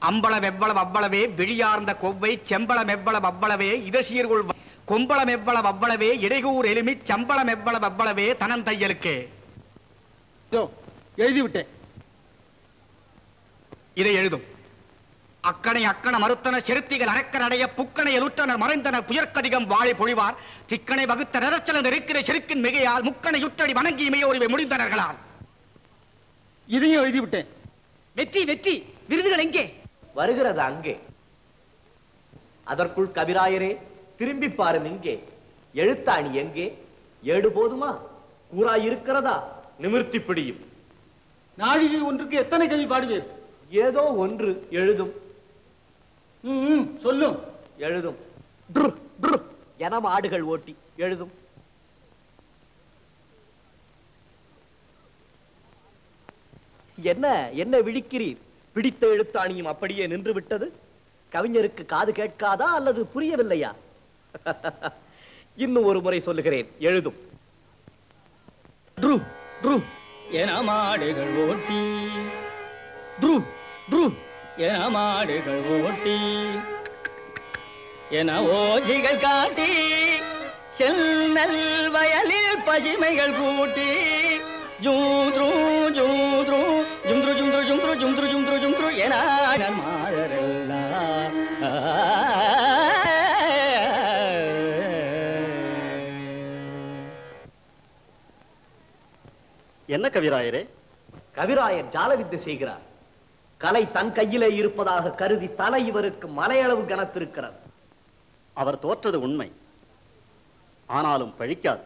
அம்பளம் எவ்வளவு அவ்வளவே வெளியார்ந்த கொவ்வை செம்பளம் எவ்வளவு அவ்வளவே இதசீர்குள் கொம்பளம் எவ்வளவு அவ்வளவே இடைகூர் எலுமி சம்பளம் எவ்வளவு அவ்வளவே தனம் தையலுக்கு. எழுதிவிட்டேன். இதை எழுதும். அக்கனை அக்கன மறுத்தன செருத்திகள் அரக்கன் அடைய புக்கனை எழுத்தனர் மறைந்தனர் புயற்கதிகம் வாழை பொழிவார் திக்கனை வகுத்த நிறச்சல இருக்கிற செருக்கின் மிகையால் முக்கனை யுற்றடி வணங்கி இமையோரிவை முடிந்தனர்களால். இதையும் எழுதிவிட்டேன். வெற்றி வெற்றி. விருதுகள் எங்கே? வருகிறது அங்கே. அதற்குள் கவிராயரே திரும்பி பாரும் இங்கே. எழுத்தாணி எங்கே? ஏடு போதுமா? கூறாய் இருக்கிறதா? நிமிர்த்தி பிடியும். நாழிகை ஒன்றுக்கு எத்தனை கவி பாடுவீர்? ஏதோ ஒன்று எழுதும். சொல்லும். எழுதும். என மாடுகள் ஓட்டி எழுதும். என்ன என்ன விழிக்கிறீர்? பிடித்த எழுத்தாணியும் அப்படியே நின்று விட்டது. கவிஞருக்கு காது கேட்காதா அல்லது புரியவில்லையா? இன்னும் ஒரு முறை சொல்லுகிறேன், எழுதும். என மாடுகள் ஓட்டி என மாடுகள் ஓட்டி என ஓஜிகள் காட்டி செல்நல் வயலில் பஜிமைகள் கூட்டி ஜூத்ரு ஜூத்ரு ஜும்த்ரு ஜும்த்ரு ஜும்த்ரு ஜும்த்ரு ஜும்த்ரு ஜும்த்ரு என மாடரெல்லாம். என்ன கவிராயரே? கவிராயர் ஜாலவித்தை செய்கிறார். கலை தன் கையிலே இருப்பதாக கருதி தலை இவருக்கு மலையளவு கனத்திருக்கிறது. அவர் தோற்றது உண்மை, ஆனாலும் பழிக்காது.